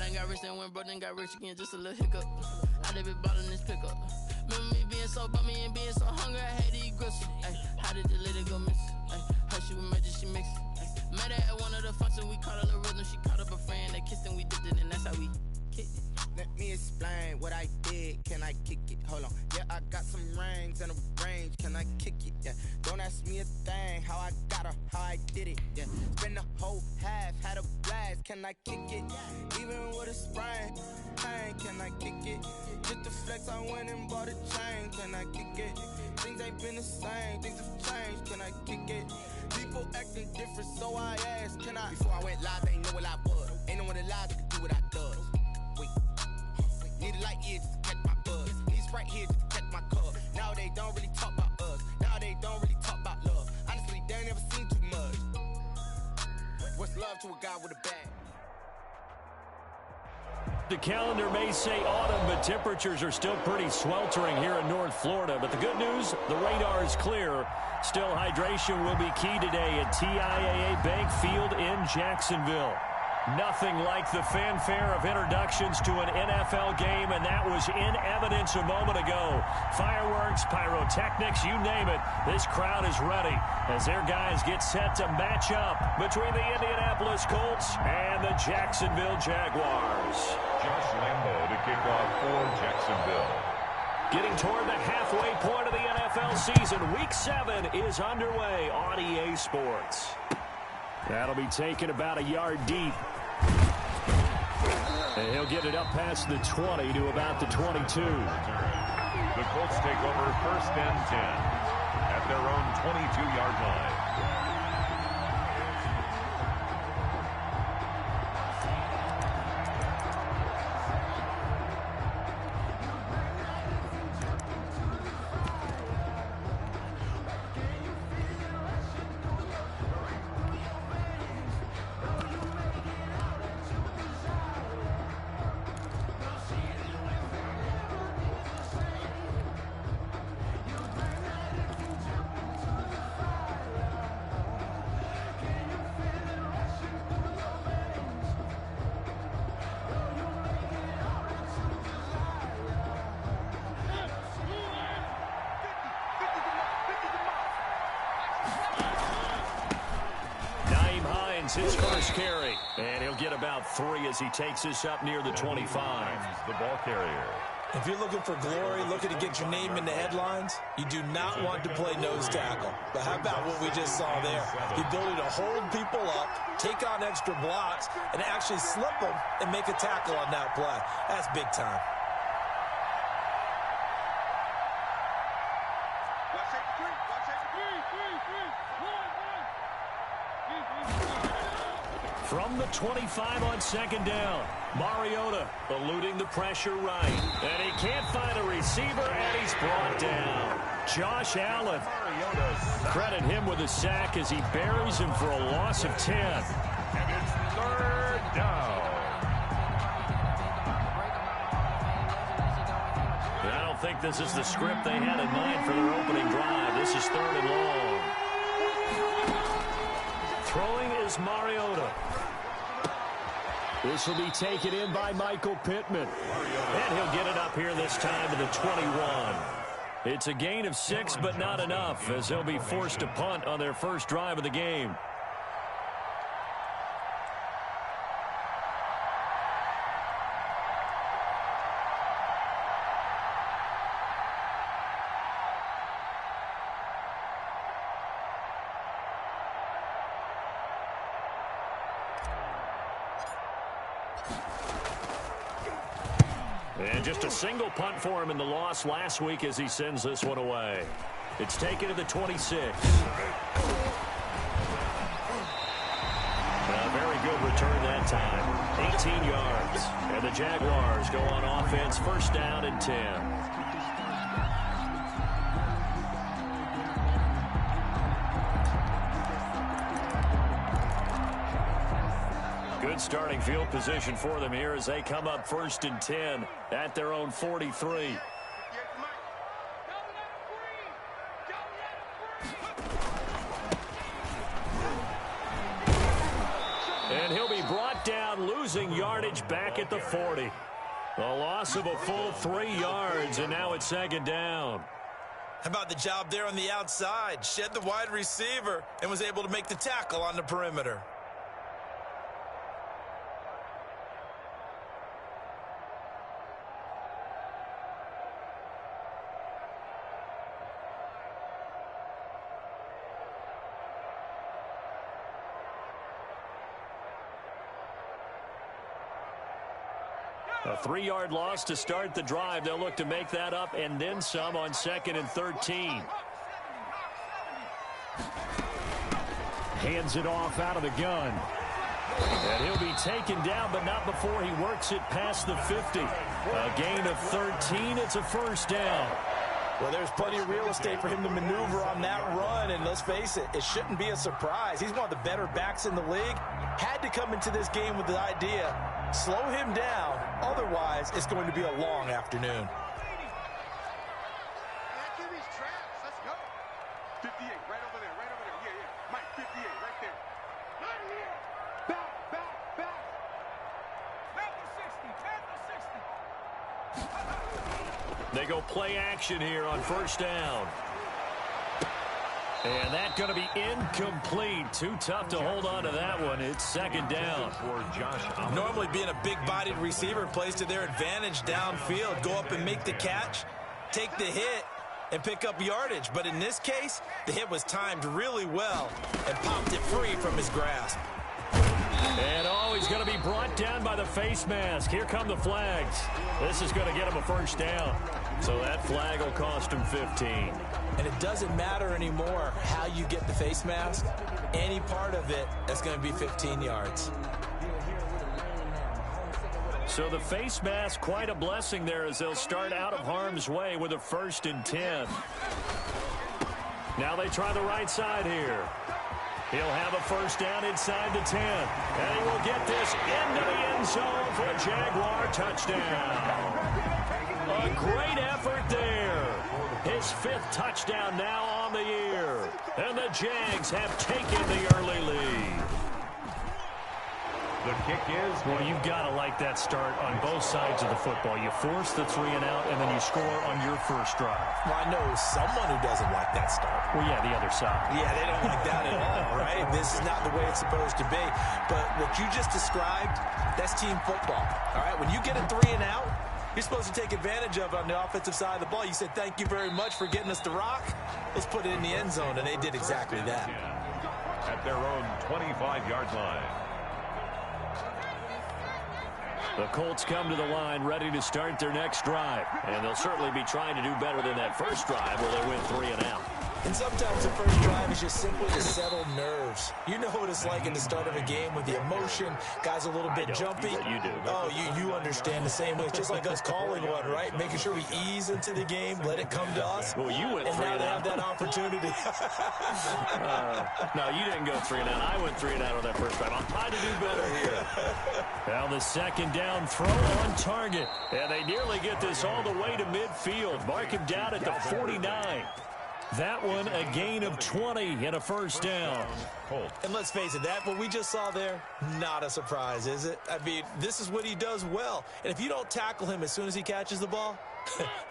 done got rich and went broke, then got rich again, just a little hiccup. I live it bottom this pickup. Remember me being so bummy and being so hungry, I had to eat gristle. Ay, how did the lady go miss? Ay, how she was magic, she mixed. Met her at one of the functions, we caught her the rhythm, she caught up a friend, they kissed and we dipped it, and that's how we kicked it. Let me explain what I did, can I kick it? Hold on, yeah, I got some rings and a range, can I kick it? Yeah, don't ask me a thing, how I got her, how I did it. Yeah, spend the whole half, had a blast, can I kick it? Even with a sprain, pain, can I kick it? Just the flex, I went and bought a chain, can I kick it? Things ain't been the same, things have changed, can I kick it? People acting different, so I asked, can I? Before I went live, they ain't know what I was. Ain't no one alive that could do what I does. Wait, need a light here just to catch my buzz. Need Sprite here just to catch my cup. Now they don't really talk about us. Now they don't really talk about love. Honestly, they ain't never seen too much. What's love to a guy with a bag? The calendar may say autumn, but temperatures are still pretty sweltering here in North Florida. But the good news, the radar is clear. Still, hydration will be key today at TIAA Bank Field in Jacksonville. Nothing like the fanfare of introductions to an NFL game, and that was in evidence a moment ago. Fireworks, pyrotechnics, you name it. This crowd is ready as their guys get set to match up between the Indianapolis Colts and the Jacksonville Jaguars. Josh Lambo to kick off for Jacksonville. Getting toward the halfway point of the NFL season, Week 7 is underway on EA Sports. That'll be taken about a yard deep. And he'll get it up past the 20 to about the 22. The Colts take over 1st and 10 at their own 22-yard line. His first carry, and he'll get about 3 as he takes this up near the 25. The ball carrier. If you're looking for glory, looking to get your name in the headlines, you do not want to play nose tackle. But how about what we just saw there? The ability to hold people up, take on extra blocks, and actually slip them and make a tackle on that play. That's big time. From the 25 on 2nd down, Mariota eluding the pressure right. And he can't find a receiver, and he's brought down. Josh Allen. Credit him with a sack as he buries him for a loss of 10. And it's 3rd down. I don't think this is the script they had in mind for their opening drive. This is 3rd and long. Throwing is Mariota. This will be taken in by Michael Pittman. And he'll get it up here this time to the 21. It's a gain of 6, but not enough, as they'll be forced to punt on their first drive of the game. And just a single punt for him in the loss last week as he sends this one away. It's taken to the 26. A very good return that time. 18 yards. And the Jaguars go on offense, 1st down and 10. Good starting field position for them here as they come up 1st and 10 at their own 43. And he'll be brought down down, losing yardage back at the 40. A loss of a full 3 yards, and now it's second down. How about the job there on the outside? Shed the wide receiver and was able to make the tackle on the perimeter. A 3-yard loss to start the drive. They'll look to make that up and then some on 2nd and 13. Hands it off out of the gun. And he'll be taken down, but not before he works it past the 50. A gain of 13. It's a first down. Well, there's plenty of real estate for him to maneuver on that run, and let's face it, it shouldn't be a surprise. He's one of the better backs in the league. Had to come into this game with the idea, slow him down, otherwise it's going to be a long afternoon. Let's go. 58, right over there, yeah. Mike, 58, right there. Right here. Back. Back to 60. They go play action here on first down. And that's going to be incomplete. Too tough to hold on to that one. It's second down. Normally being a big-bodied receiver plays to their advantage downfield. Go up and make the catch, take the hit, and pick up yardage. But in this case, the hit was timed really well and popped it free from his grasp. And he's going to be brought down by the face mask. Here come the flags. This is going to get him a first down. So that flag will cost him 15. And it doesn't matter anymore how you get the face mask. Any part of it, that's going to be 15 yards. So the face mask, quite a blessing there as they'll start out of harm's way with a 1st and 10. Now they try the right side here. He'll have a first down inside the 10. And he will get this into the end zone for a Jaguar touchdown. A great effort there. His 5th touchdown now on the year. And the Jags have taken the early lead. The kick is... Well, you've got to like that start on both sides of the football. You force the 3 and out, and then you score on your first drive. Well, I know someone who doesn't like that start. Well, yeah, the other side. Yeah, they don't like that at all, right? This is not the way it's supposed to be. But what you just described, that's team football, all right? When you get a 3 and out, you're supposed to take advantage of it on the offensive side of the ball. You said, thank you very much for getting us the rock. Let's put it in the end zone, and they did exactly that. At their own 25-yard line. The Colts come to the line ready to start their next drive. And they'll certainly be trying to do better than that first drive where they went 3 and out. And sometimes the first drive is just simply to settle nerves. You know what it's like in the start of a game with the emotion. Guys a little bit jumpy. You do. Oh, you understand the same way. It's just like us calling one, right? Making sure we ease into the game, let it come to us. Well, you went 3 and now and they out. have that opportunity. No, you didn't go 3 and out. I went 3 and out on that first drive. I'm trying to do better here. Now the second down throw on target. And they nearly get this all the way to midfield. Mark him down at the 49. That one a gain of 20 and a first down. And let's face it, that what we just saw there, not a surprise, is it? I mean, this is what he does well. And if you don't tackle him as soon as he catches the ball,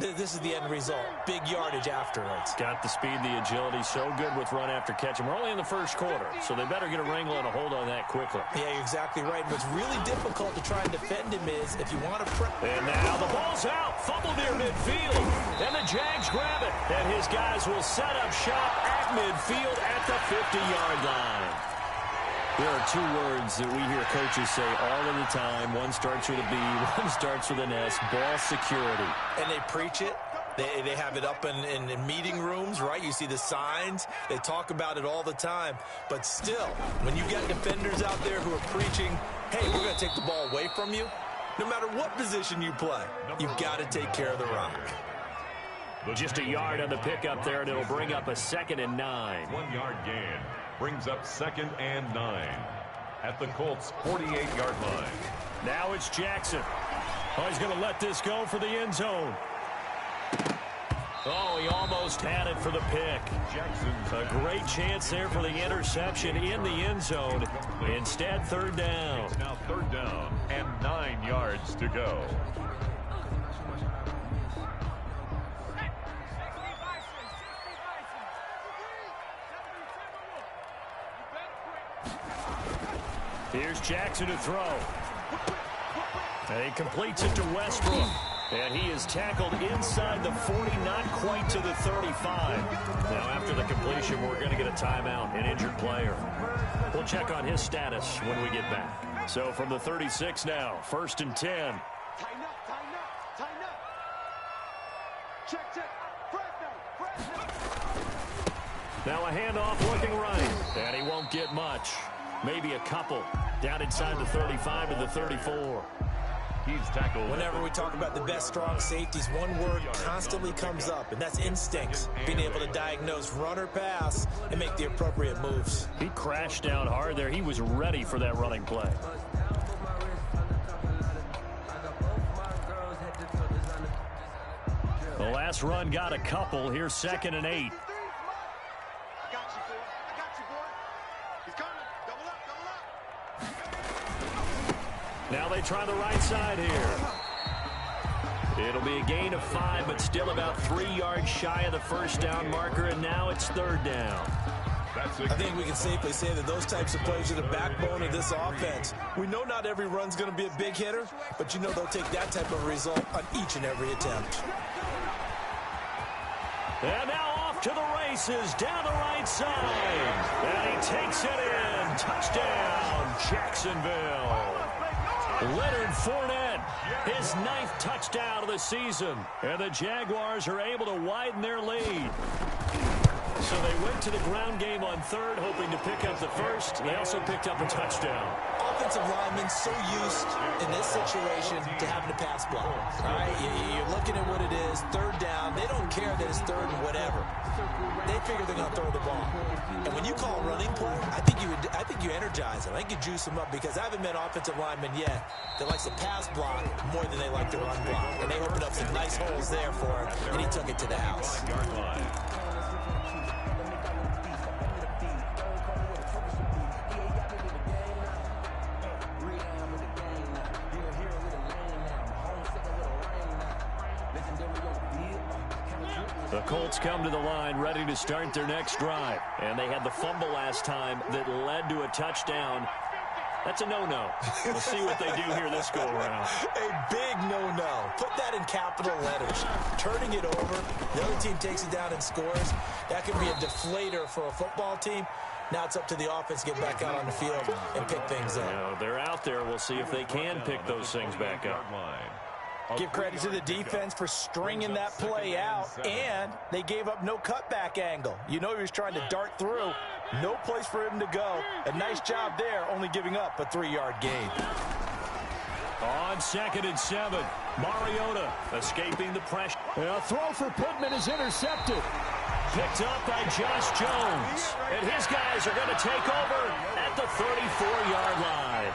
this is the end result. Big yardage afterwards. Got the speed, the agility, so good with run after catch. And we're only in the first quarter, so they better get a wrangle and a hold on that quickly. Yeah, you're exactly right. What's really difficult to try and defend him is if you want to press. And now the ball's out. Fumble near midfield. And the Jags grab it. And his guys will set up shop at midfield at the 50-yard line. There are 2 words that we hear coaches say all of the time. One starts with a B, one starts with an S. Ball security. And they preach it. They have it up in meeting rooms, right? You see the signs. They talk about it all the time. But still, when you got defenders out there who are preaching, hey, we're going to take the ball away from you, no matter what position you play, you've got to take care of the rock. Just a yard on the pickup there, and it'll bring up a 2nd and 9. 1-yard gain brings up 2nd and 9 at the Colts' 48-yard line. Now it's Jackson. Oh, he's going to let this go for the end zone. Oh, he almost had it for the pick. Jackson's A great chance there for the interception in the end zone. Instead, third down. It's now third down and 9 yards to go. Here's Jackson to throw. And he completes it to Westbrook. And he is tackled inside the 40, not quite to the 35. Now, after the completion, we're going to get a timeout, an injured player. We'll check on his status when we get back. So from the 36 now, 1st and 10. Tighten up, tighten up, tighten up. Check, check. Fresno. Now a handoff looking right. And he won't get much. Maybe a couple. Down inside the 35 to the 34. He's tackled. Whenever we talk about the best strong safeties, one word constantly comes up, and that's instincts. Being able to diagnose run or pass and make the appropriate moves. He crashed down hard there. He was ready for that running play. The last run got a couple. Here's 2nd and 8. I got you, boy. I got you, boy. He's coming. Double up, double up. Now they try the right side here. It'll be a gain of 5, but still about 3 yards shy of the first down marker, and now it's third down. I think we can safely say that those types of plays are the backbone of this offense. We know not every run's going to be a big hitter, but you know they'll take that type of result on each and every attempt. And now off to the races, down the right side. And he takes it in. Touchdown, Jacksonville. Leonard Fournette, his 9th touchdown of the season. And the Jaguars are able to widen their lead. So they went to the ground game on 3rd, hoping to pick up the first. They also picked up a touchdown. Offensive linemen so used in this situation to having to pass block. All right, you're looking at what it is, 3rd down. They don't care that it's 3rd and whatever. They figure they're going to throw the ball. And when you call running play, I think you energize them. I think you juice them up because I haven't met offensive linemen yet that likes to pass block more than they like to run block. And they opened up some nice holes there for him, and he took it to the house. The Colts come to the line ready to start their next drive. And they had the fumble last time that led to a touchdown. That's a no-no. We'll see what they do here this go-around. A big no-no. Put that in capital letters. Turning it over, the other team takes it down and scores. That can be a deflator for a football team. Now it's up to the offense to get back out on the field and pick things up. Yeah, they're out there. We'll see if they can pick those things back up. Give credit to the defense for stringing that play out, and they gave up no cutback angle. You know he was trying to dart through. No place for him to go. A nice job there, only giving up a 3-yard gain. On 2nd and 7, Mariota escaping the pressure. A throw for Pittman is intercepted. Picked up by Josh Jones. And his guys are going to take over at the 34-yard line.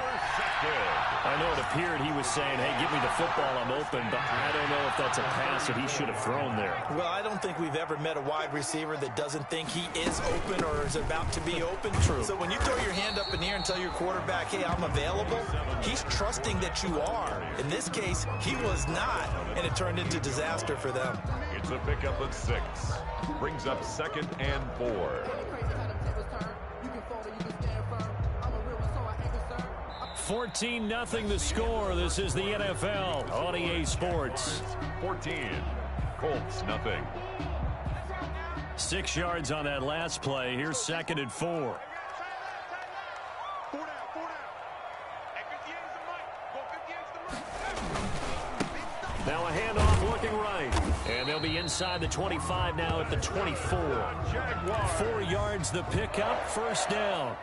I know it appeared he was saying, hey, give me the football, I'm open, but I don't know if that's a pass that he should have thrown there. Well, I don't think we've ever met a wide receiver that doesn't think he is open or is about to be open. True. So when you throw your hand up in the air and tell your quarterback, hey, I'm available, he's trusting that you are. In this case, he was not, and it turned into disaster for them. It's a pickup of 6. Brings up 2nd and 4. 14-0 the score. This is the NFL on EA Sports. 14. Colts, nothing. 6 yards on that last play. Here's 2nd and 4. Now a handoff looking right. And they'll be inside the 25 now at the 24. 4 yards the pickup, first down.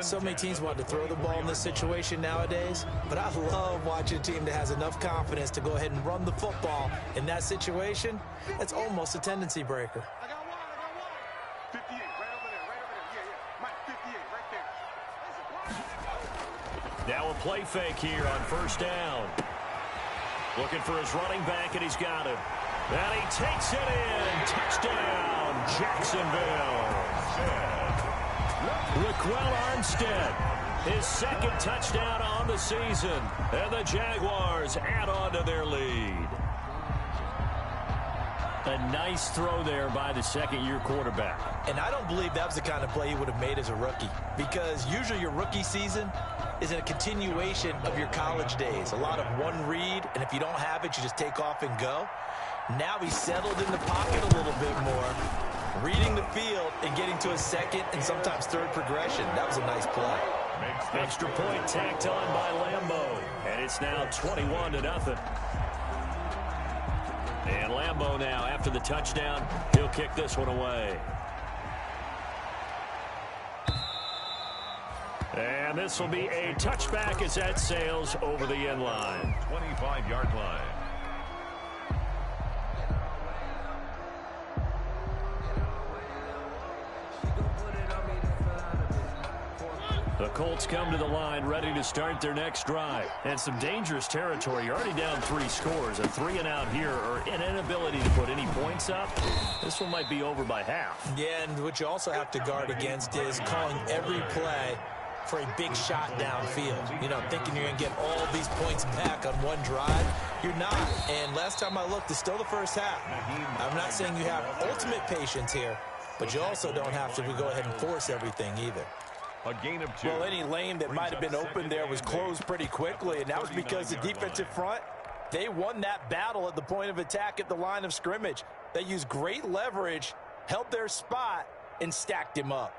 So many teams want to throw the ball in this situation nowadays, but I love watching a team that has enough confidence to go ahead and run the football. In that situation, it's almost a tendency breaker. I got one. 58, right over there. Yeah. Mike, 58, right there. Now a play fake here on first down. Looking for his running back, and he's got him. And he takes it in. Touchdown, Jacksonville. Raquel Armstead, his second touchdown on the season. And the Jaguars add on to their lead. A nice throw there by the second-year quarterback. And I don't believe that was the kind of play he would have made as a rookie, because usually your rookie season is a continuation of your college days. A lot of one read, and if you don't have it, you just take off and go. Now he's settled in the pocket a little bit more, reading the field and getting to a second and sometimes third progression. That was a nice play. Extra point tacked on by Lambo, and it's now 21-0. And Lambo now, after the touchdown, he'll kick this one away. And this will be a touchback as that sails over the end line. 25-yard line. The Colts come to the line ready to start their next drive. And some dangerous territory. You're already down 3 scores. A 3-and-out here, or an inability to put any points up. This one might be over by half. Yeah, and what you also have to guard against is calling every play for a big shot downfield. You know, thinking you're going to get all these points back on one drive. You're not. And last time I looked, it's still the first half. I'm not saying you have ultimate patience here, but you also don't have to go ahead and force everything either. A gain of 2. Well, any lane that might have been open there was closed pretty quickly, and that was because the defensive front, they won that battle at the point of attack at the line of scrimmage. They used great leverage, held their spot, and stacked him up.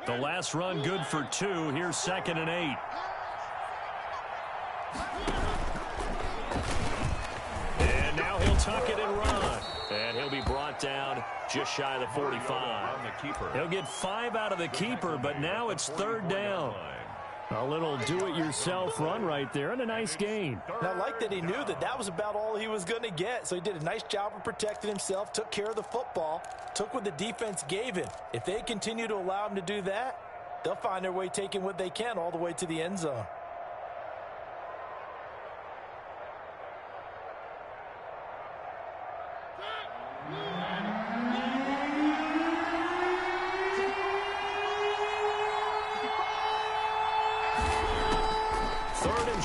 The last run good for 2. Here's 2nd and 8. And now he'll tuck it and run. And he'll be brought down just shy of the 45. He'll get 5 out of the keeper, but now it's 3rd down. A little do-it-yourself run right there, and a nice gain. And I like that he knew that that was about all he was going to get, so he did a nice job of protecting himself, took care of the football, took what the defense gave him. If they continue to allow him to do that, they'll find their way taking what they can all the way to the end zone.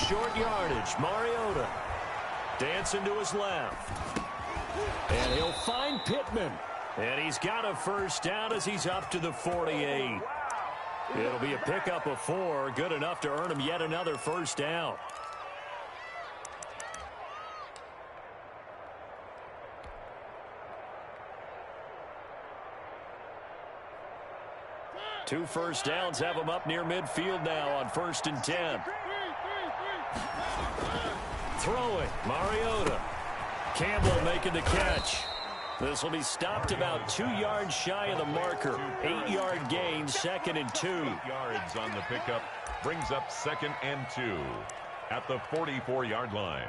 Short yardage. Mariota dancing to his left. And he'll find Pittman. And he's got a first down as he's up to the 48. It'll be a pickup of 4. Good enough to earn him yet another first down. Two first downs have him up near midfield now on 1st and 10. Throwing, Mariota. Campbell making the catch. This will be stopped about 2 yards shy of the marker. 8-yard gain, 2nd and 2. 8 yards on the pickup brings up 2nd and 2 at the 44-yard line.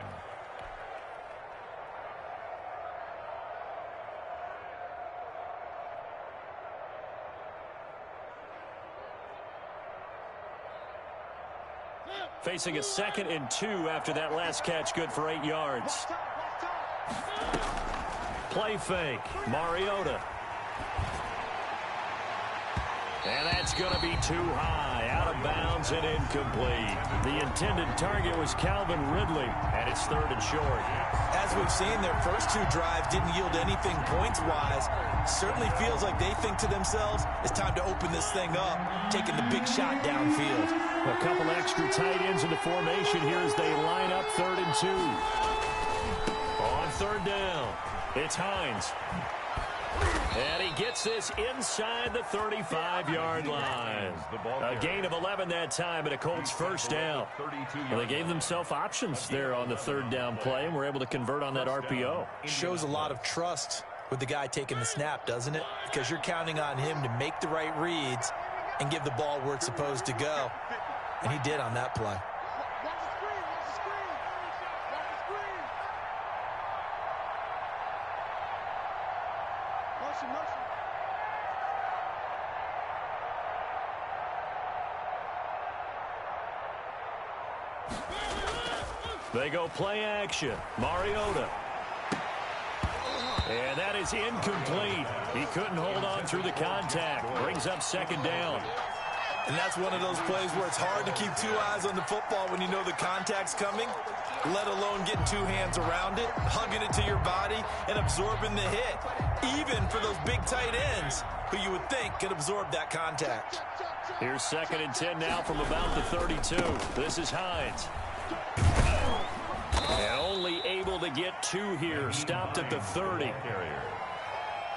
Facing a 2nd and 2 after that last catch, good for 8 yards. Play fake, Mariota. And that's going to be too high, out of bounds and incomplete. The intended target was Calvin Ridley, and it's 3rd and short. As we've seen, their first 2 drives didn't yield anything points-wise. Certainly feels like they think to themselves, it's time to open this thing up, taking the big shot downfield. A couple extra tight ends into formation here as they line up 3rd and 2. On 3rd down, it's Hines. And he gets this inside the 35-yard line. A gain of 11 that time, and a Colts first down. Well, they gave themselves options there on the 3rd down play, and were able to convert on that RPO. Shows a lot of trust with the guy taking the snap, doesn't it? Because you're counting on him to make the right reads and give the ball where it's supposed to go. And he did on that play. They go play action. Mariota. And that is incomplete. He couldn't hold on through the contact. Brings up second down. And that's one of those plays where it's hard to keep two eyes on the football when you know the contact's coming, let alone getting two hands around it, hugging it to your body, and absorbing the hit. Even for those big tight ends who you would think could absorb that contact. Here's 2nd and 10 now from about the 32. This is Hines. And only able to get 2 here. Stopped at the 30.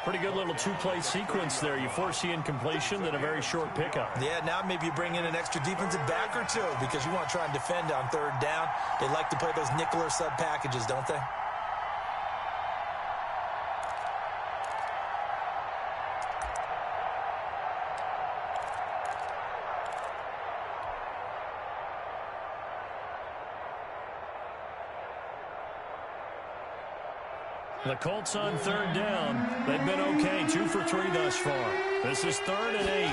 Pretty good little 2-play sequence there. You force the incompletion, then a very short pickup. Yeah, now maybe you bring in an extra defensive back or 2 because you want to try and defend on 3rd down. They like to play those nickel or sub packages, don't they? The Colts on 3rd down. They've been okay. 2 for 3 thus far. This is 3rd and 8.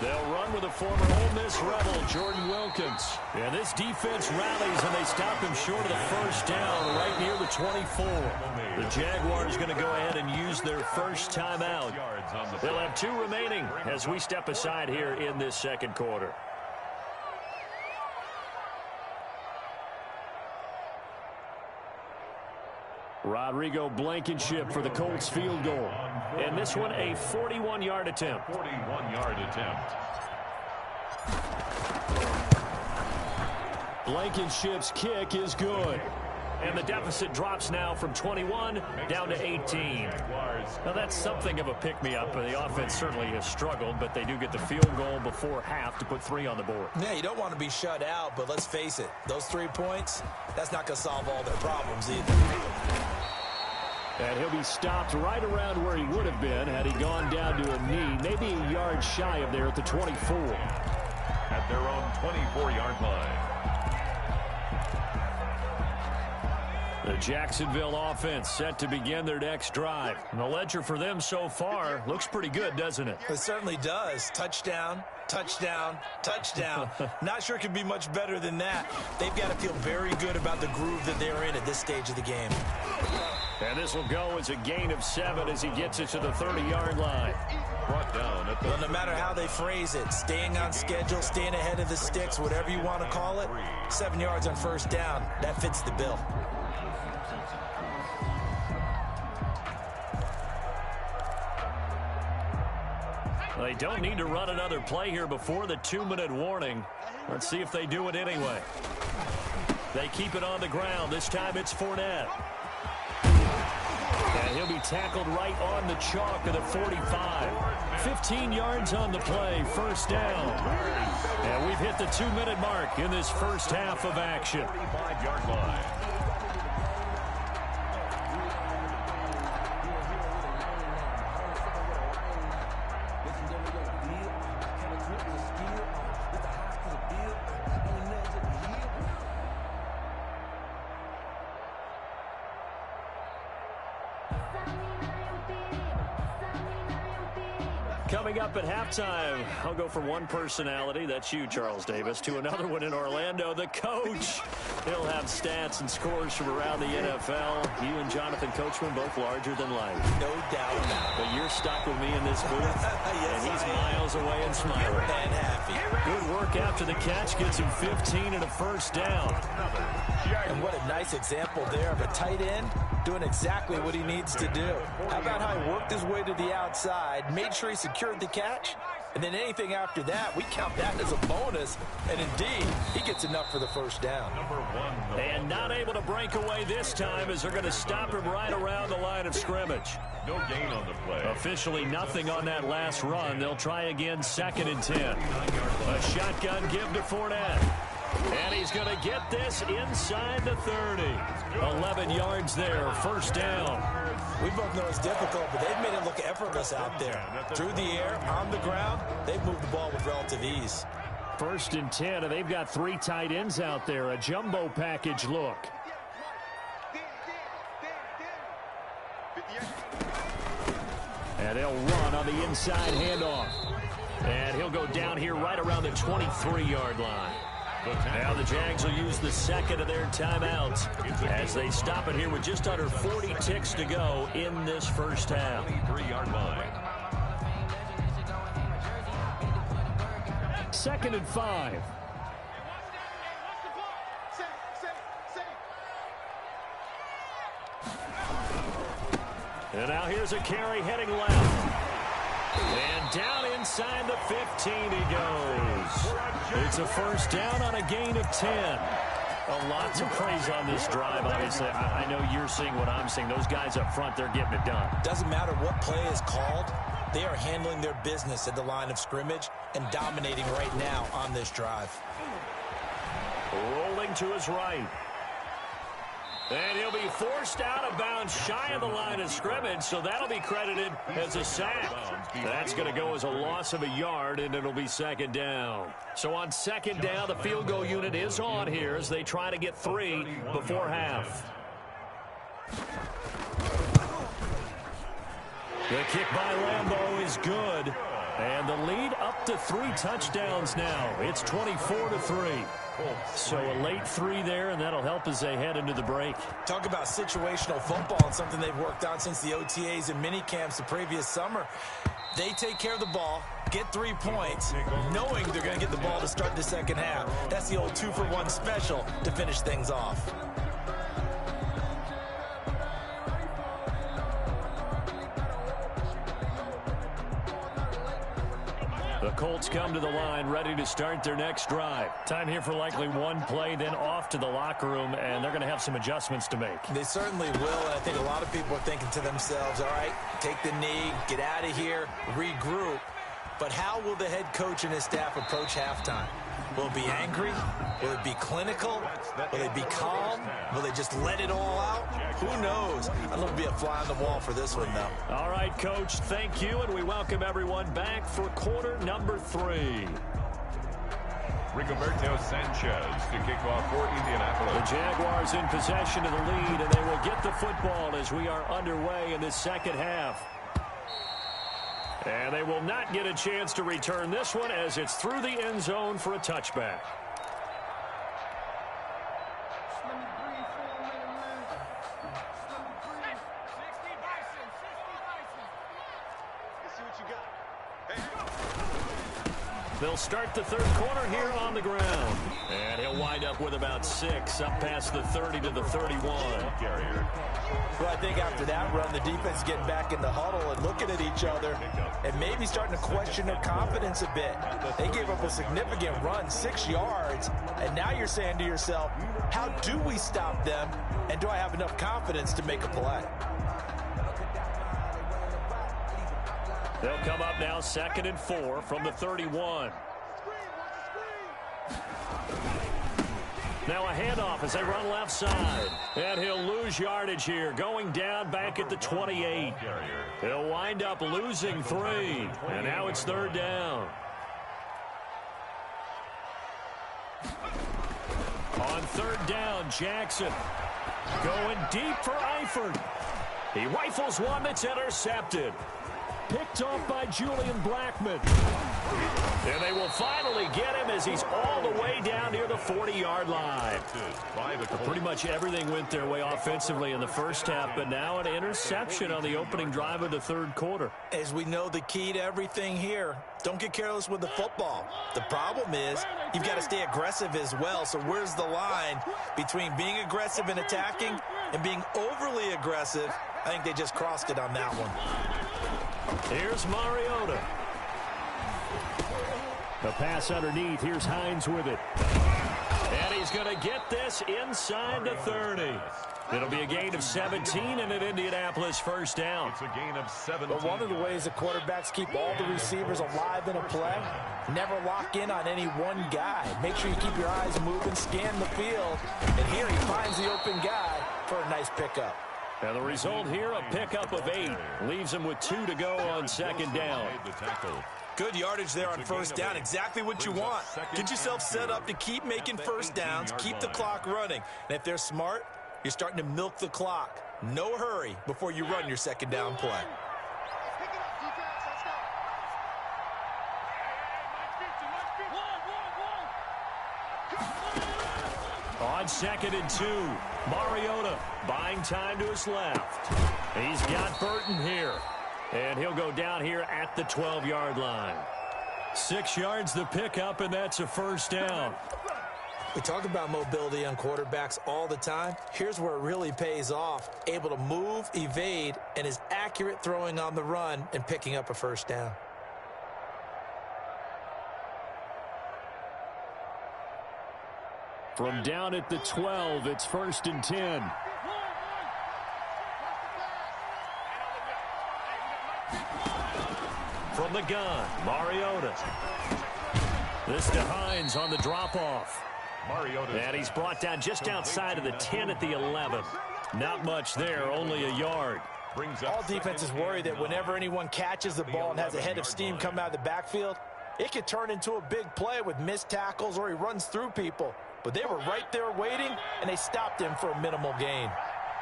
They'll run with a former Ole Miss Rebel, Jordan Wilkins. And this defense rallies, and they stop him short of the 1st down right near the 24. The Jaguars going to go ahead and use their first timeout. They'll have 2 remaining as we step aside here in this 2nd quarter. Rodrigo Blankenship for the Colts field goal. And this one a 41-yard attempt. 41-yard attempt. Blankenship's kick is good. And the deficit drops now from 21 down to 18. Now that's something of a pick-me-up. The offense certainly has struggled, but they do get the field goal before half to put 3 on the board. Yeah, you don't want to be shut out, but let's face it. Those 3 points, that's not going to solve all their problems either. And he'll be stopped right around where he would have been had he gone down to a knee, maybe a yard shy of there at the 24. At their own 24-yard line. The Jacksonville offense set to begin their next drive. And the ledger for them so far looks pretty good, doesn't it? It certainly does. Touchdown, touchdown, touchdown. Not sure it could be much better than that. They've got to feel very good about the groove that they're in at this stage of the game. And this will go as a gain of 7 as he gets it to the 30-yard line. Brought down at the... Well, no matter how they phrase it, staying on schedule, staying ahead of the sticks, whatever you want to call it, 7 yards on 1st down, that fits the bill. They don't need to run another play here before the 2-minute warning. Let's see if they do it anyway. They keep it on the ground. This time it's Fournette. And he'll be tackled right on the chalk of the 45. 15 yards on the play, 1st down. And we've hit the 2-minute mark in this first half of action. 35-yard line. Coming up at halftime, I'll go from one personality, that's you, Charles Davis, to another one in Orlando, the coach. He'll have stats and scores from around the NFL. You and Jonathan Coachman, both larger than life. No doubt about it. But you're stuck with me in this booth, Yes, and he's I am. miles away and smiling. And happy. Good work after the catch, gets him 15 and a 1st down. And what a nice example there of a tight end doing exactly what he needs to do. How about how he worked his way to the outside, made sure he secured the catch, and then anything after that, we count that as a bonus. And indeed, he gets enough for the 1st down. And not able to break away this time as they're going to stop him right around the line of scrimmage. No gain on the play. Officially nothing on that last run. They'll try again 2nd and 10. A shotgun give to Fournette. And he's going to get this inside the 30. 11 yards there, 1st down. We both know it's difficult, but they've made it look effortless out there. Through the air, on the ground, they've moved the ball with relative ease. 1st and 10, and they've got 3 tight ends out there. A jumbo package look. And they'll run on the inside handoff. And he'll go down here right around the 23-yard line. Now the Jags will use the second of their timeouts as they stop it here with just under 40 ticks to go in this first half. 23-yard line. 2nd and 5. And now here's a carry heading left. And down inside the 15 he goes. It's a first down on a gain of 10. Lots of praise on this drive, obviously. I know you're seeing what I'm seeing. Those guys up front, they're getting it done. Doesn't matter what play is called. They are handling their business at the line of scrimmage and dominating right now on this drive. Rolling to his right. And he'll be forced out of bounds shy of the line of scrimmage, so that'll be credited as a sack. That's going to go as a loss of a yard, and it'll be 2nd down. So on 2nd down, the field goal unit is on here as they try to get 3 before half. The kick by Lambeau is good, and the lead up to 3 touchdowns now. It's 24-3. So a late 3 there, and that'll help as they head into the break. Talk about situational football and something they've worked on since the OTAs and mini camps the previous summer. They take care of the ball, get 3 points, knowing they're going to get the ball to start the second half. That's the old 2-for-1 special to finish things off. The Colts come to the line ready to start their next drive. Time here for likely one play, then off to the locker room, and they're going to have some adjustments to make. They certainly will, and I think a lot of people are thinking to themselves, all right, take the knee, get out of here, regroup. But how will the head coach and his staff approach halftime? Will it be angry? Will it be clinical? Will they be calm? Will they just let it all out? Who knows? I'd love to be a fly on the wall for this one, though. All right, Coach, thank you, and we welcome everyone back for quarter number 3. Rigoberto Sanchez to kick off for Indianapolis. The Jaguars in possession of the lead, and they will get the football as we are underway in the second half. And they will not get a chance to return this one as it's through the end zone for a touchback. They'll start the third quarter here on the ground. And he'll wind up with about 6 up past the 30 to the 31. Well, I think after that run, the defense is getting back in the huddle and looking at each other and maybe starting to question their confidence a bit. They gave up a significant run, 6 yards, and now you're saying to yourself, how do we stop them, and do I have enough confidence to make a play? They'll come up now 2nd and 4 from the 31. Now a handoff as they run left side. And he'll lose yardage here, going down back at the 28. He'll wind up losing 3. And now it's 3rd down. On 3rd down, Jackson going deep for Eifert. He rifles one that's intercepted. Picked off by Julian Blackmon. And they will finally get him as he's all the way down near the 40-yard line. Pretty much everything went their way offensively in the first half, but now an interception on the opening drive of the third quarter. As we know, the key to everything here, don't get careless with the football. The problem is you've got to stay aggressive as well. So where's the line between being aggressive and attacking and being overly aggressive? I think they just crossed it on that one. Here's Mariota. The pass underneath. Here's Hines with it. And he's going to get this inside the 30. It'll be a gain of 17 and an Indianapolis first down. It's a gain of 17. But one of the ways the quarterbacks keep all the receivers alive in a play, never lock in on any one guy. Make sure you keep your eyes moving, scan the field. And here he finds the open guy for a nice pickup. And the result here, a pickup of 8. Leaves him with 2 to go on 2nd down. Good yardage there on first down. Exactly what you want. Get yourself set up to keep making first downs, keep the clock running. And if they're smart, you're starting to milk the clock. No hurry before you run your second down play. On 2nd and 2, Mariota buying time to his left. He's got Burton here, and he'll go down here at the 12-yard line. 6 yards the pickup, and that's a first down. We talk about mobility on quarterbacks all the time. Here's where it really pays off. Able to move, evade, and is accurate throwing on the run and picking up a first down. From down at the 12, it's 1st and 10. From the gun, Mariota. This to Hines on the drop-off. Mariota. And he's brought down just outside of the 10 at the 11. Not much there, only a yard. All defenses worry that whenever anyone catches the ball and has a head of steam come out of the backfield, it could turn into a big play with missed tackles or he runs through people. But they were right there waiting, and they stopped him for a minimal gain.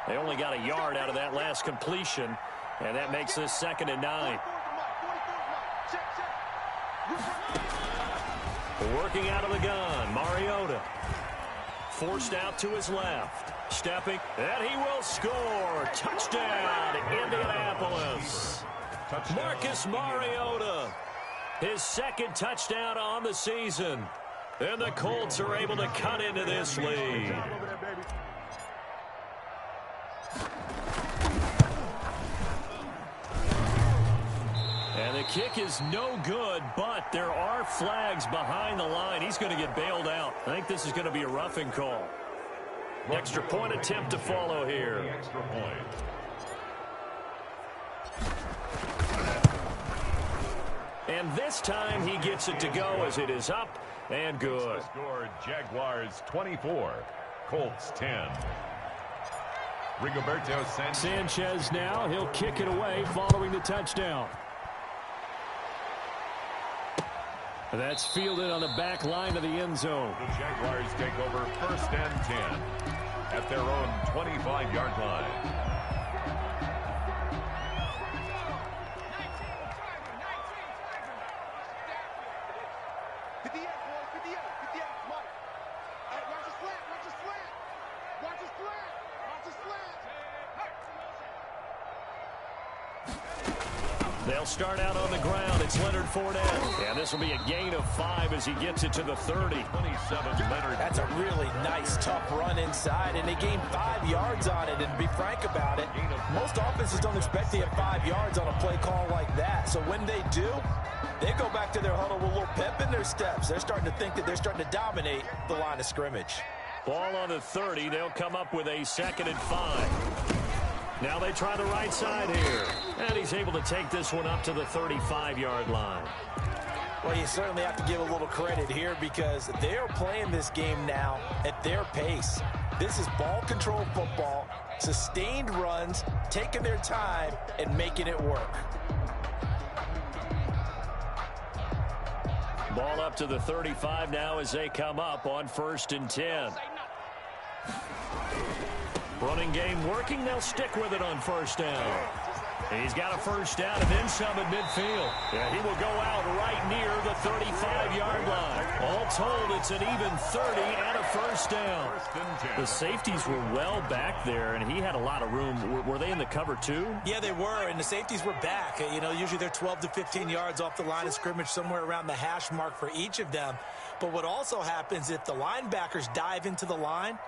They only got a yard out of that last completion, and that makes this 2nd and 9. Working out of the gun, Mariota. Forced out to his left. Stepping, and he will score. Touchdown, Indianapolis. Marcus Mariota, his 2nd touchdown on the season. And the Colts are able to cut into this lead. And the kick is no good, but there are flags behind the line. He's going to get bailed out. I think this is going to be a roughing call. Extra point attempt to follow here. Extra point. And this time he gets it to go as it is up and good. Score Jaguars 24, Colts 10. Rigoberto Sanchez now. He'll kick it away following the touchdown. That's fielded on the back line of the end zone. The Jaguars take over 1st and 10 at their own 25-yard line. They'll start out on the ground. It's Leonard Fournette. And this will be a gain of 5 as he gets it to the 30. 27, Leonard. That's a really nice, tough run inside, and they gained 5 yards on it. And to be frank about it, most offenses don't expect to get 5 yards on a play call like that. So when they do, they go back to their huddle with a little pep in their steps. They're starting to think that they're starting to dominate the line of scrimmage. Ball on the 30. They'll come up with a 2nd and 5. Now they try the right side here. And he's able to take this one up to the 35-yard line. Well, you certainly have to give a little credit here because they're playing this game now at their pace. This is ball control football, sustained runs, taking their time, and making it work. Ball up to the 35 now as they come up on 1st and 10. Running game working. They'll stick with it on 1st down. He's got a first down and then some at midfield. Yeah, he will go out right near the 35-yard line. All told, it's an even 30 and a first down. The safeties were well back there, and he had a lot of room. Were they in the cover too? Yeah, they were, and the safeties were back. You know, usually they're 12 to 15 yards off the line of scrimmage, somewhere around the hash mark for each of them. But what also happens if the linebackers dive into the line,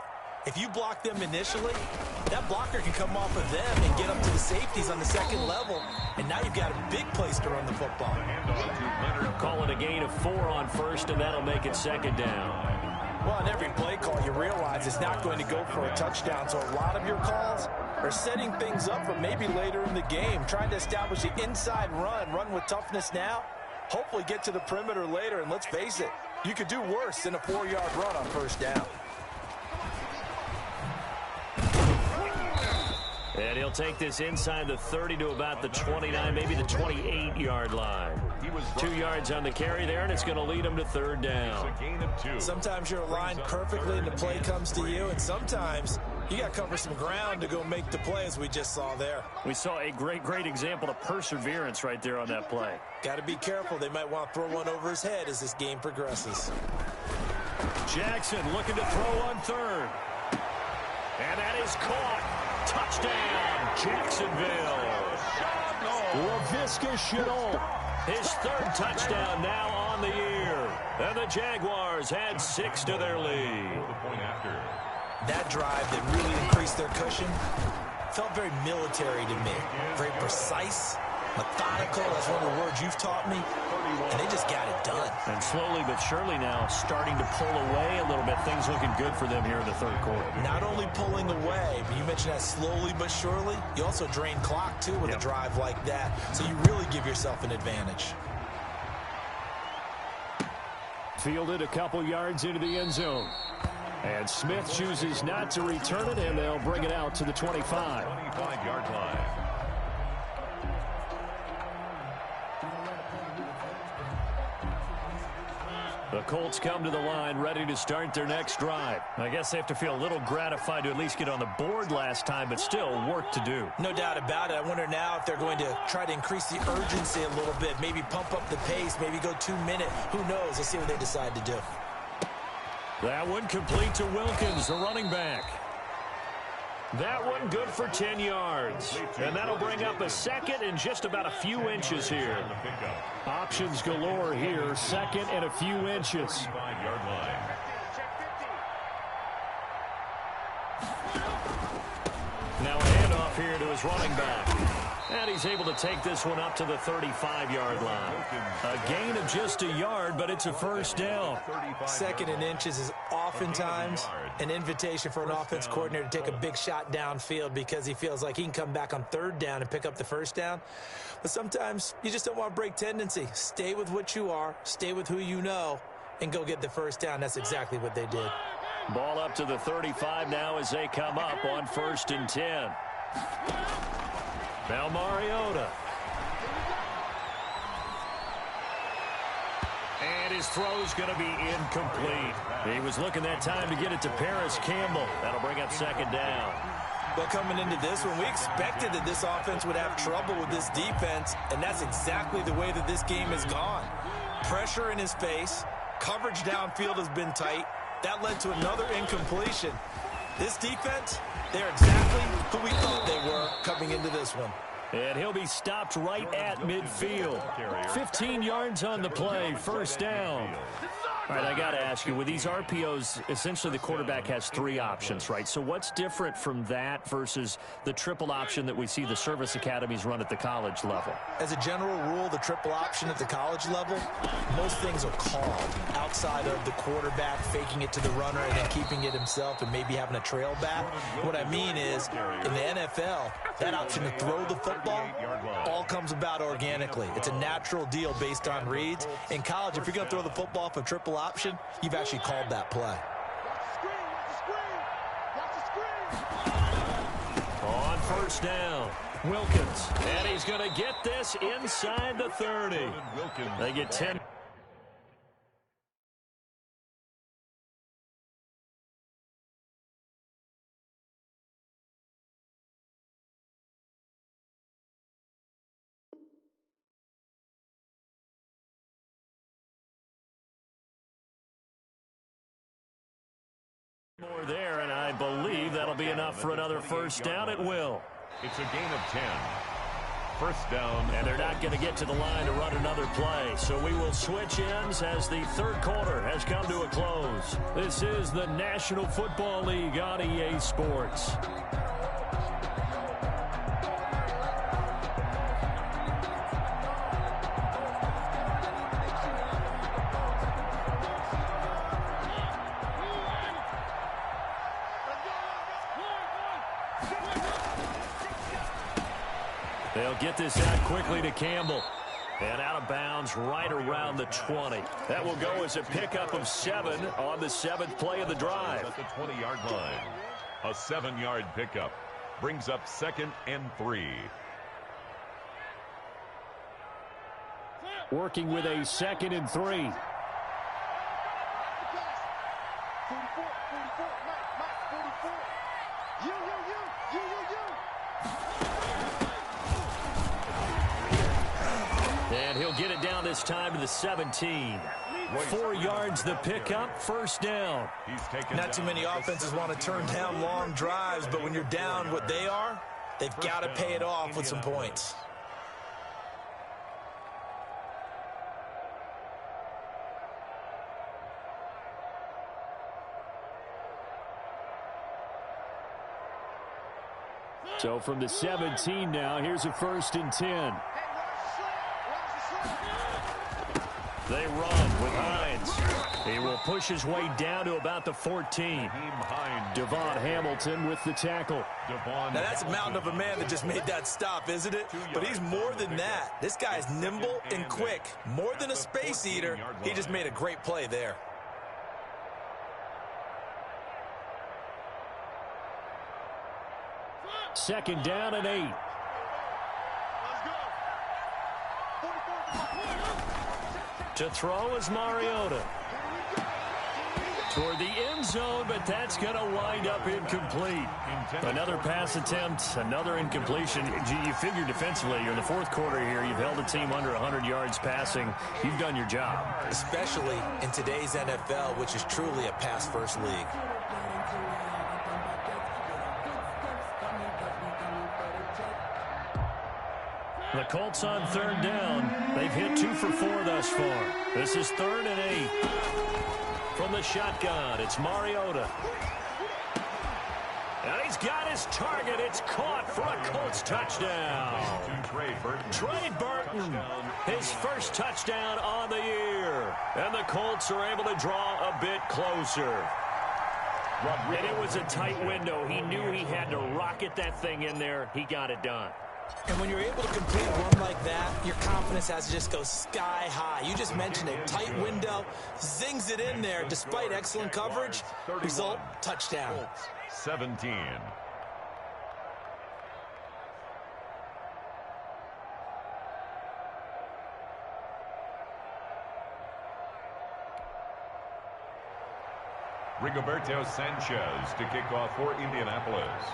if you block them initially, that blocker can come off of them and get up to the safeties on the 2nd level, and now you've got a big place to run the football. Call it a gain of 4 on 1st, and that'll make it 2nd down. Well, on every play call, you realize it's not going to go for a touchdown, so a lot of your calls are setting things up for maybe later in the game, trying to establish the inside run with toughness now, hopefully get to the perimeter later, and let's face it, you could do worse than a 4-yard run on 1st down. And he'll take this inside the 30 to about the 29, maybe the 28-yard line. 2 yards on the carry there, and it's going to lead him to 3rd down. Sometimes you're aligned perfectly and the play comes to you, and sometimes you got to cover some ground to go make the play, as we just saw there. We saw a great example of perseverance right there on that play. Got to be careful. They might want to throw one over his head as this game progresses. Jackson looking to throw on third. And that is caught. Touchdown, Jacksonville. Laviska Shenault, his third touchdown now on the year. And the Jaguars add 6 to their lead. That drive that really increased their cushion felt very military to me. Very precise, methodical. That's one of the words you've taught me. And they just got it done. And slowly but surely now starting to pull away a little bit. Things looking good for them here in the third quarter. Not only pulling away, but you mentioned that slowly but surely. You also drain clock, too, with a drive like that. So you really give yourself an advantage. Fielded a couple yards into the end zone. And Smith chooses not to return it, and they'll bring it out to the 25. 25-yard line. The Colts come to the line ready to start their next drive. I guess they have to feel a little gratified to at least get on the board last time, but still work to do. No doubt about it. I wonder now if they're going to try to increase the urgency a little bit, maybe pump up the pace, maybe go 2-minute. Who knows? Let's see what they decide to do. That one complete to Wilkins, the running back. That one good for 10 yards. And that'll bring up a second and just about a few inches here. Options galore here, second and a few inches. 5-yard line. Now a handoff here to his running back. And he's able to take this one up to the 35-yard line. A gain of just a yard, but it's a first down. Second and inches is oftentimes an invitation for an offense coordinator to take a big shot downfield because he feels like he can come back on third down and pick up the first down. But sometimes you just don't want to break tendency. Stay with what you are, stay with who you know, and go get the first down. That's exactly what they did. Ball up to the 35 now as they come up on 1st and 10. Now Mariota. And his throw's going to be incomplete. He was looking that time to get it to Paris Campbell. That'll bring up second down. Well, coming into this one, we expected that this offense would have trouble with this defense, and that's exactly the way that this game has gone. Pressure in his face. Coverage downfield has been tight. That led to another incompletion. This defense, they're exactly who we thought they were coming into this one. And he'll be stopped right at midfield. 15 yards on the play, first down. All right, I got to ask you, with these RPOs, essentially the quarterback has 3 options, right? So what's different from that versus the triple option that we see the service academies run at the college level? As a general rule, the triple option at the college level, most things are called outside of the quarterback faking it to the runner and then keeping it himself and maybe having a trail back. What I mean is, in the NFL, that option to throw the football all comes about organically. It's a natural deal based on reads. In college, if you're going to throw the football off a triple option, you've actually called that play. On first down, Wilkins. And he's going to get this inside the 30. They get 10. More there, and I believe that'll be enough for another first down. It will. It's a gain of 10. First down. And they're not going to get to the line to run another play. So we will switch ends as the third quarter has come to a close. This is the National Football League on EA Sports. They'll get this out quickly to Campbell. And out of bounds right around the 20. That will go as a pickup of 7 on the 7th play of the drive. At the 20-yard line. A 7-yard pickup brings up 2nd and 3. Working with a 2nd and 3. 44, 44, Mike, 44. You. And he'll get it down this time to the 17. 4 yards the pickup, first down. Not too many offenses want to turn down long drives, but when you're down what they are, they've got to pay it off with some points. So from the 17 now, here's a 1st and 10. They run with Hines. He will push his way down to about the 14. Devon Hamilton with the tackle. Now that's a mountain of a man that just made that stop, isn't it? But he's more than that. This guy's nimble and quick. More than a space eater. He just made a great play there. Second down and 8. To throw is Mariota. Toward the end zone, but that's going to wind up incomplete. Another pass attempt, another incompletion. You figure defensively, you're in the 4th quarter here. You've held the team under 100 yards passing. You've done your job. Especially in today's NFL, which is truly a pass-first league. The Colts on 3rd down. They've hit 2 for 4 thus far. This is 3rd and 8. From the shotgun, it's Mariota. And he's got his target. It's caught for a Colts touchdown. Trey Burton, his first touchdown on the year. And the Colts are able to draw a bit closer. And it was a tight window. He knew he had to rocket that thing in there. He got it done. And when you're able to complete one like that, your confidence has to just go sky high. You just mentioned a tight window, zings it in there despite excellent coverage. Result, touchdown. 17. Rigoberto Sanchez to kick off for Indianapolis.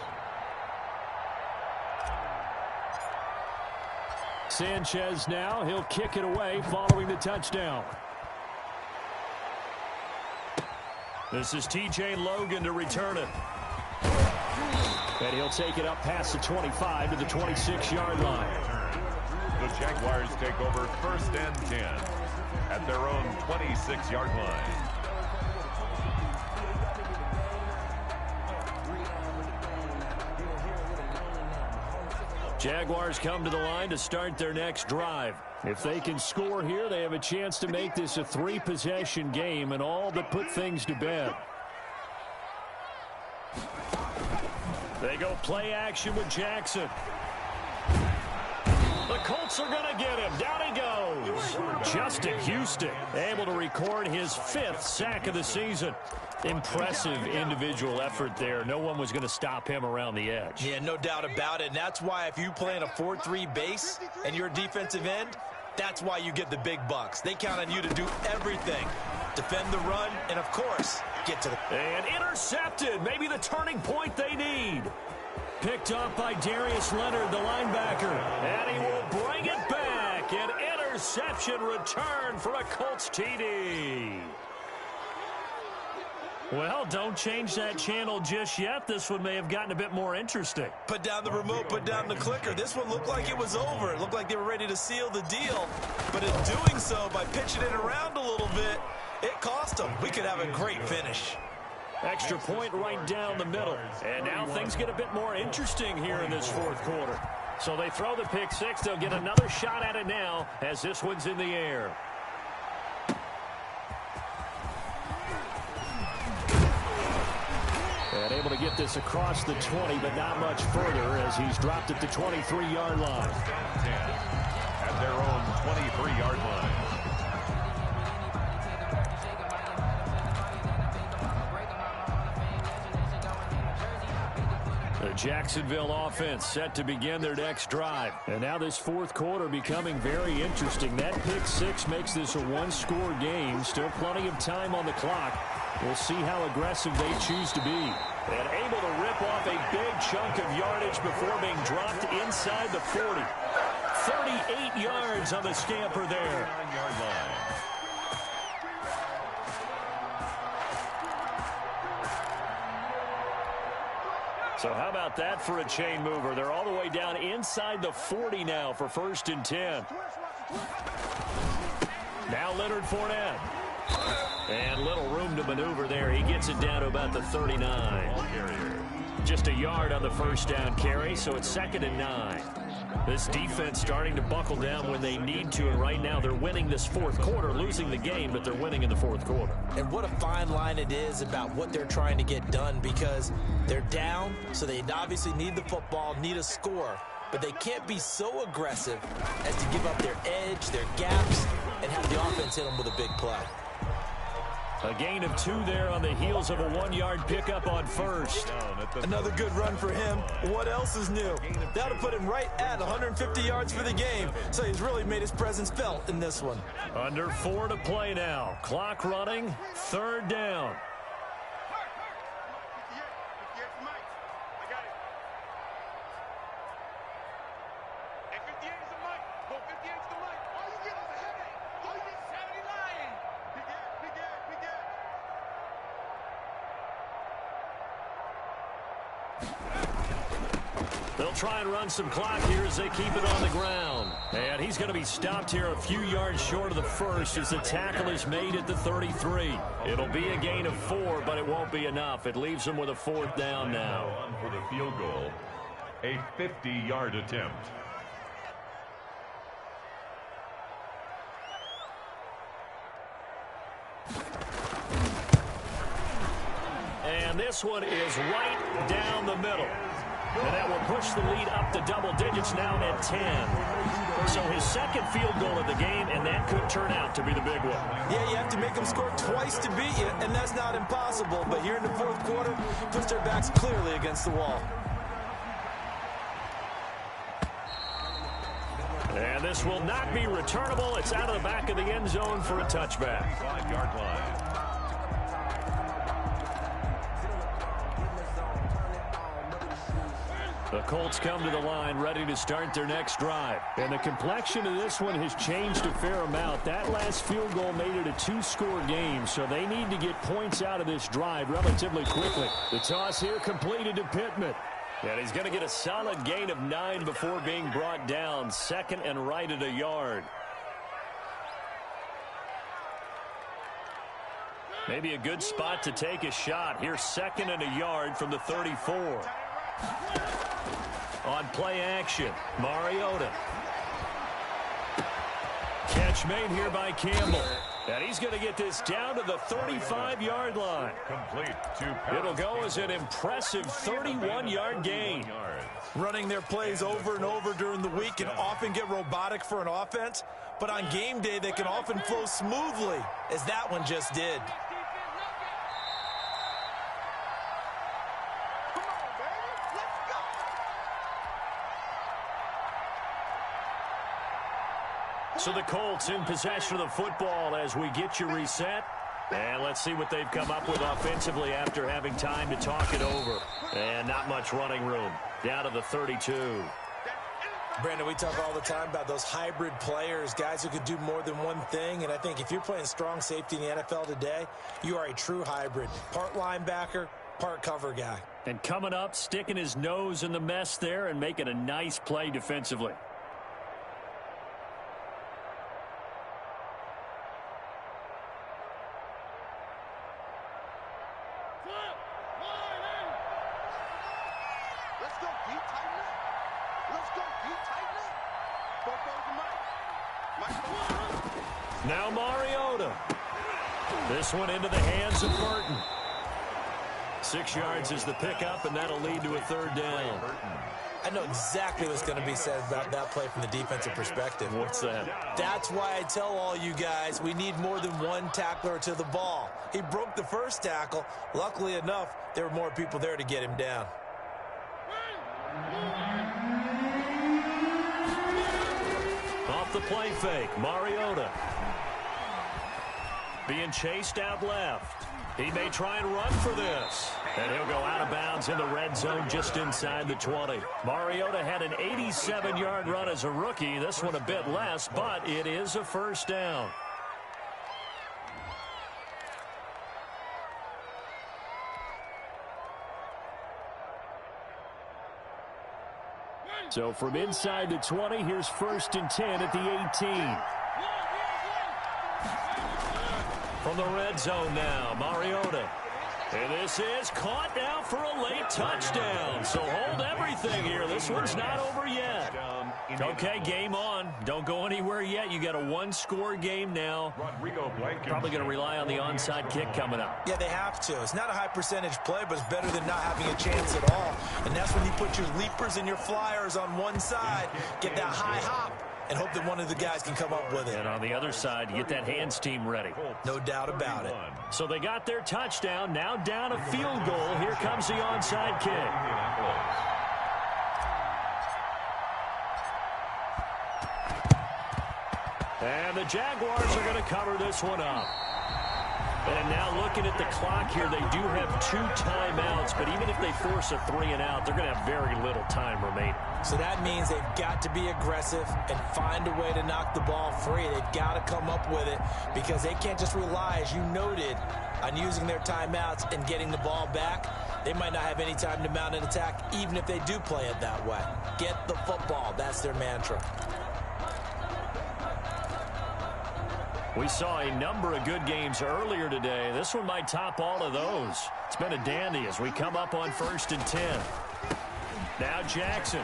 Sanchez now, he'll kick it away following the touchdown. This is TJ Logan to return it. And he'll take it up past the 25 to the 26-yard line. The Jaguars take over 1st and 10 at their own 26-yard line. Jaguars come to the line to start their next drive. If they can score here, they have a chance to make this a 3-possession game and all but put things to bed. They go play action with Jackson. The Colts are going to get him. Down he goes. Justin Houston able to record his 5th sack of the season. Impressive individual effort there. No one was going to stop him around the edge. Yeah, no doubt about it. And that's why if you play in a 4-3 base and you're a defensive end, that's why you get the big bucks. They count on you to do everything. Defend the run and, of course, get to the... And intercepted. Maybe the turning point they need. Picked up by Darius Leonard, the linebacker. And he will bring it back. An interception return for a Colts TD. Well, don't change that channel just yet. This one may have gotten a bit more interesting. Put down the remote, put down the clicker. This one looked like it was over. It looked like they were ready to seal the deal. But in doing so, by pitching it around a little bit, it cost them. We could have a great finish. Extra point right down the middle. And now things get a bit more interesting here in this 4th quarter. So they throw the pick 6. They'll get another shot at it now as this one's in the air. And able to get this across the 20, but not much further as he's dropped at the 23-yard line. 10 at their own 23-yard line. The Jacksonville offense set to begin their next drive. And now this 4th quarter becoming very interesting. That pick 6 makes this a 1-score game. Still plenty of time on the clock. We'll see how aggressive they choose to be. And able to rip off a big chunk of yardage before being dropped inside the 40. 38 yards on the scamper there. So how about that for a chain mover? They're all the way down inside the 40 now for 1st and 10. Now Leonard Fournette. And little room to maneuver there. He gets it down to about the 39. Just a yard on the first down carry, so it's 2nd and 9. This defense starting to buckle down when they need to, and right now they're winning this fourth quarter, losing the game, but they're winning in the fourth quarter. And what a fine line it is about what they're trying to get done, because they're down, so they obviously need the football, need a score, but they can't be so aggressive as to give up their edge, their gaps, and have the offense hit them with a big play. A gain of 2 there on the heels of a 1-yard pickup on first. Another good run for him. What else is new? That'll put him right at 150 yards for the game, so he's really made his presence felt in this one. Under 4 to play now. Clock running, 3rd down. They'll try and run some clock here as they keep it on the ground. And he's going to be stopped here a few yards short of the first as the tackle is made at the 33. It'll be a gain of 4, but it won't be enough. It leaves them with a 4th down now. For the field goal, a 50-yard attempt. And this one is right down the middle. And that will push the lead up to double digits now at 10. So his 2nd field goal of the game, and that could turn out to be the big one. Yeah, you have to make them score twice to beat you, and that's not impossible. But here in the fourth quarter, puts their backs clearly against the wall. And this will not be returnable. It's out of the back of the end zone for a touchback. 5-yard line. The Colts come to the line ready to start their next drive. And the complexion of this one has changed a fair amount. That last field goal made it a 2-score game, so they need to get points out of this drive relatively quickly. The toss here completed to Pittman. And he's going to get a solid gain of 9 before being brought down. 2nd and right at a yard. Maybe a good spot to take a shot. Here's 2nd and a yard from the 34. On play action, Mariota. Catch made here by Campbell. And he's going to get this down to the 35-yard line. Complete to It'll go as an impressive 31-yard gain. Running their plays over and over during the week can often get robotic for an offense, but on game day they can often flow smoothly, as that one just did. So the Colts in possession of the football as we get you reset. And let's see what they've come up with offensively after having time to talk it over. And not much running room. Down to the 32. Brandon, we talk all the time about those hybrid players, guys who could do more than one thing. And I think if you're playing strong safety in the NFL today, you are a true hybrid. Part linebacker, part cover guy. And coming up, sticking his nose in the mess there and making a nice play defensively. Now Mariota. This one into the hands of Burton. 6 yards is the pickup, and that'll lead to a 3rd down. I know exactly what's going to be said about that play from the defensive perspective. What's that? That's why I tell all you guys we need more than one tackler to the ball. He broke the first tackle. Luckily enough, there were more people there to get him down. Off the play fake, Mariota. Being chased out left. He may try and run for this. And he'll go out of bounds in the red zone just inside the 20. Mariota had an 87-yard run as a rookie. This one a bit less, but it is a 1st down. So from inside the 20, here's 1st and 10 at the 18. From the red zone now, Mariota. And this is caught now for a late touchdown. So hold everything here. This one's not over yet. Okay, game on. Don't go anywhere yet. You got a one-score game now. Probably going to rely on the onside kick coming up. Yeah, they have to. It's not a high-percentage play, but it's better than not having a chance at all. And that's when you put your leapers and your flyers on one side, get that high hop, and hope that one of the guys can come up with it. And on the other side, you get that hands team ready. No doubt about it. So they got their touchdown. Now down a field goal. Here comes the onside kick. And the Jaguars are going to cover this one up. And now looking at the clock here, they do have 2 timeouts, but even if they force a 3 and out, they're going to have very little time remaining. So that means they've got to be aggressive and find a way to knock the ball free. They've got to come up with it because they can't just rely, as you noted, on using their timeouts and getting the ball back. They might not have any time to mount an attack, even if they do play it that way. Get the football. That's their mantra. We saw a number of good games earlier today. This one might top all of those. It's been a dandy as we come up on 1st and 10. Now Jackson.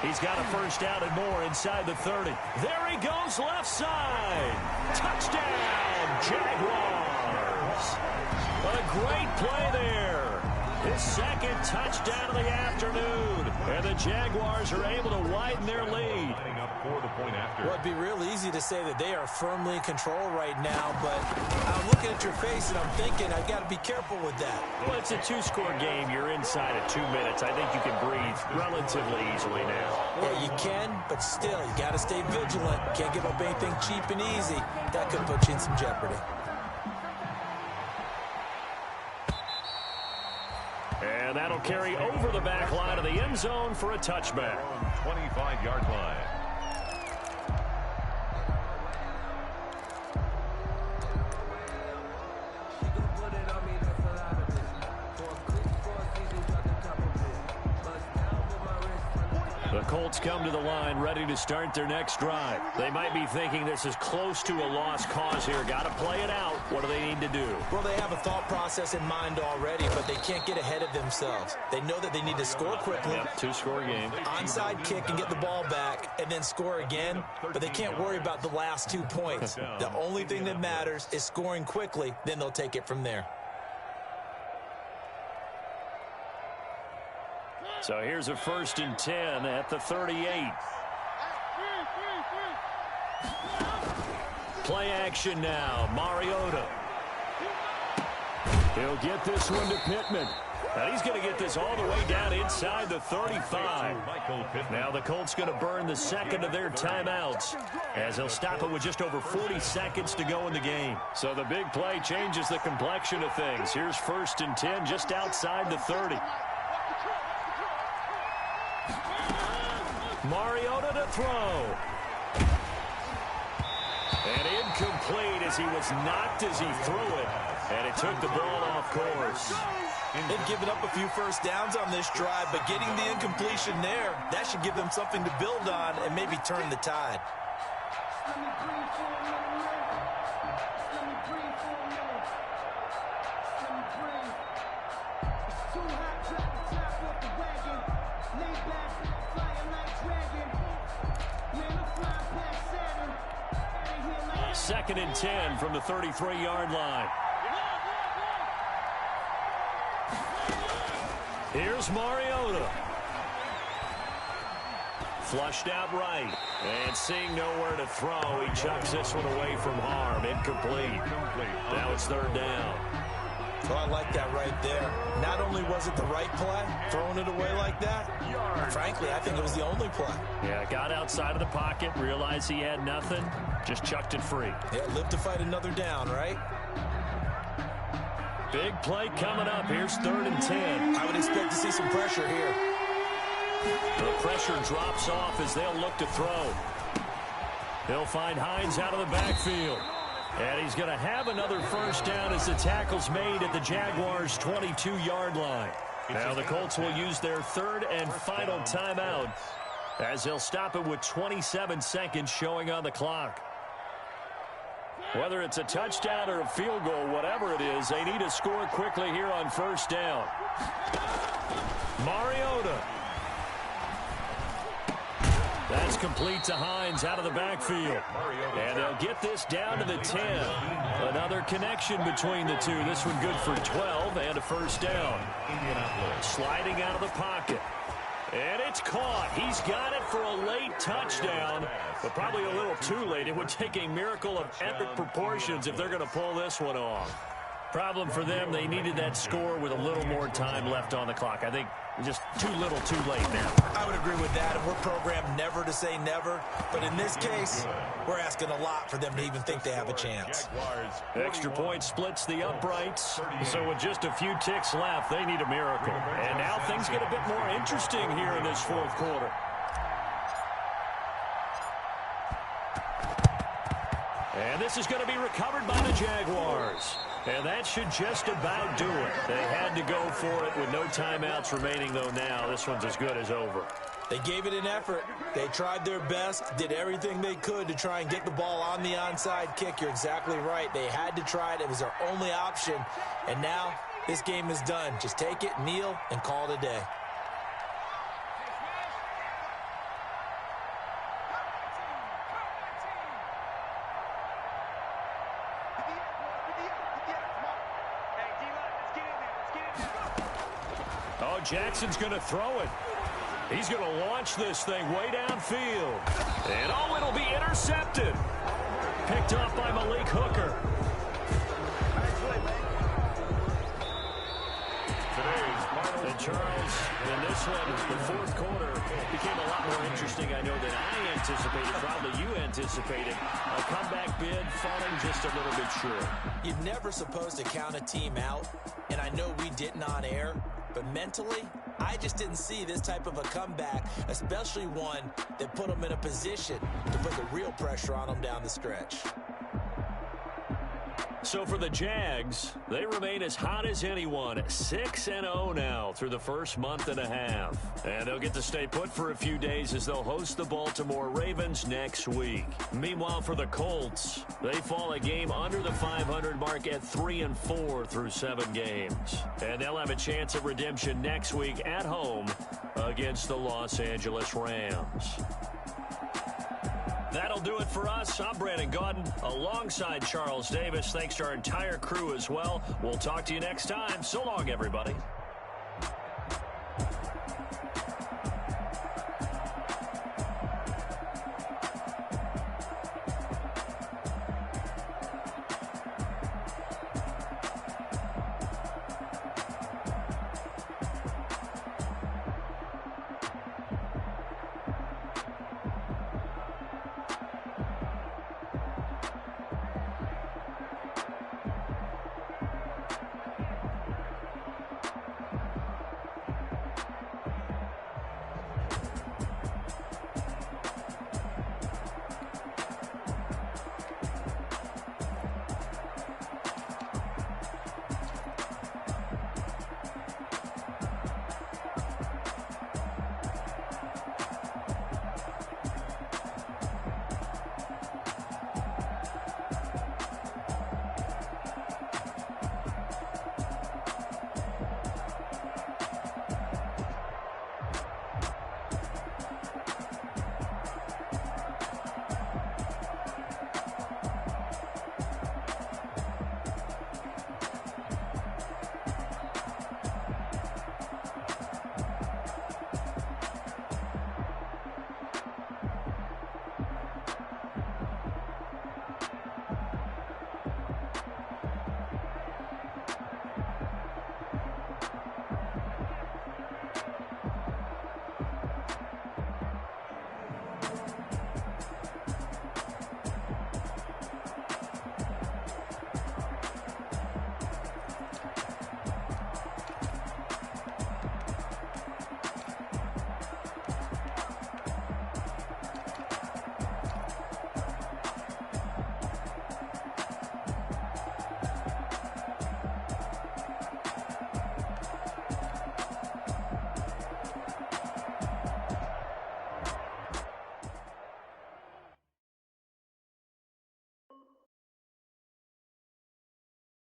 He's got a first down and more inside the 30. There he goes, left side. Touchdown, Jaguars. A great play there. His 2nd touchdown of the afternoon. And the Jaguars are able to widen their lead. Well, it'd be real easy to say that they are firmly in control right now, but I'm looking at your face and I'm thinking I've got to be careful with that. Well, it's a 2-score game. You're inside of 2 minutes. I think you can breathe relatively easily now. Yeah, you can, but still, you got to stay vigilant. Can't give up anything cheap and easy. That could put you in some jeopardy. And that'll carry over the back line of the end zone for a touchback. 25-yard line. The Colts come to the line ready to start their next drive. They might be thinking this is close to a lost cause here. Got to play it out. What do they need to do? Well, they have a thought process in mind already, but they can't get ahead of themselves. They know that they need to score quickly. Yep, 2-score game. Onside kick and get the ball back and then score again, but they can't worry about the last 2 points. The only thing that matters is scoring quickly, then they'll take it from there. So here's a 1st and 10 at the 38. Play action now. Mariota. He'll get this one to Pittman. And he's going to get this all the way down inside the 35. Now the Colts going to burn the 2nd of their timeouts as they'll stop it with just over 40 seconds to go in the game. So the big play changes the complexion of things. Here's 1st and 10 just outside the 30. Mariota to throw. And incomplete as he was knocked as he threw it. And it took the ball off course. They've given up a few first downs on this drive, but getting the incompletion there, that should give them something to build on and maybe turn the tide. Second and 10 from the 33-yard line. Here's Mariota. Flushed out right. And seeing nowhere to throw, he chucks this one away from harm. Incomplete. Now it's 3rd down. Oh, I like that right there. Not only was it the right play, throwing it away like that, frankly, I think it was the only play. Yeah, got outside of the pocket, realized he had nothing, just chucked it free. Yeah, live to fight another down, right? Big play coming up. Here's 3rd and 10. I would expect to see some pressure here. The pressure drops off as they'll look to throw. They'll find Hines out of the backfield. And he's going to have another first down as the tackle's made at the Jaguars' 22-yard line. Now the Colts will use their 3rd and final timeout as he'll stop it with 27 seconds showing on the clock. Whether it's a touchdown or a field goal, whatever it is, they need to score quickly here on first down. Mariota. That's complete to Hines out of the backfield. And they'll get this down to the 10. Another connection between the two. This one good for 12 and a first down. Sliding out of the pocket. And it's caught. He's got it for a late touchdown, but probably a little too late. It would take a miracle of epic proportions if they're going to pull this one off. Problem for them, they needed that score with a little more time left on the clock. I think just too little too late now. I would agree with that, and we're programmed never to say never. But in this case, we're asking a lot for them to even think they have a chance. Extra point splits the uprights. So with just a few ticks left, they need a miracle. And now things get a bit more interesting here in this fourth quarter. And this is going to be recovered by the Jaguars. And that should just about do it. They had to go for it with no timeouts remaining, though now this one's as good as over. They gave it an effort. They tried their best, did everything they could to try and get the ball on the onside kick. You're exactly right. They had to try it. It was their only option. And now this game is done. Just take it, kneel, and call it a day. Jackson's going to throw it. He's going to launch this thing way downfield. And oh, it'll be intercepted. Picked off by Malik Hooker. And Charles, in this one, the fourth quarter became a lot more interesting, I know, than I anticipated. Probably you anticipated. A comeback bid falling just a little bit short. You're never supposed to count a team out, and I know we didn't on air. But mentally, I just didn't see this type of a comeback, especially one that put them in a position to put the real pressure on them down the stretch. So for the Jags, they remain as hot as anyone, 6-0 now through the first month and a half. And they'll get to stay put for a few days as they'll host the Baltimore Ravens next week. Meanwhile, for the Colts, they fall a game under the 500 mark at 3-4 through 7 games. And they'll have a chance at redemption next week at home against the Los Angeles Rams. That'll do it for us. I'm Brandon Gaudin alongside Charles Davis. Thanks to our entire crew as well. We'll talk to you next time. So long, everybody.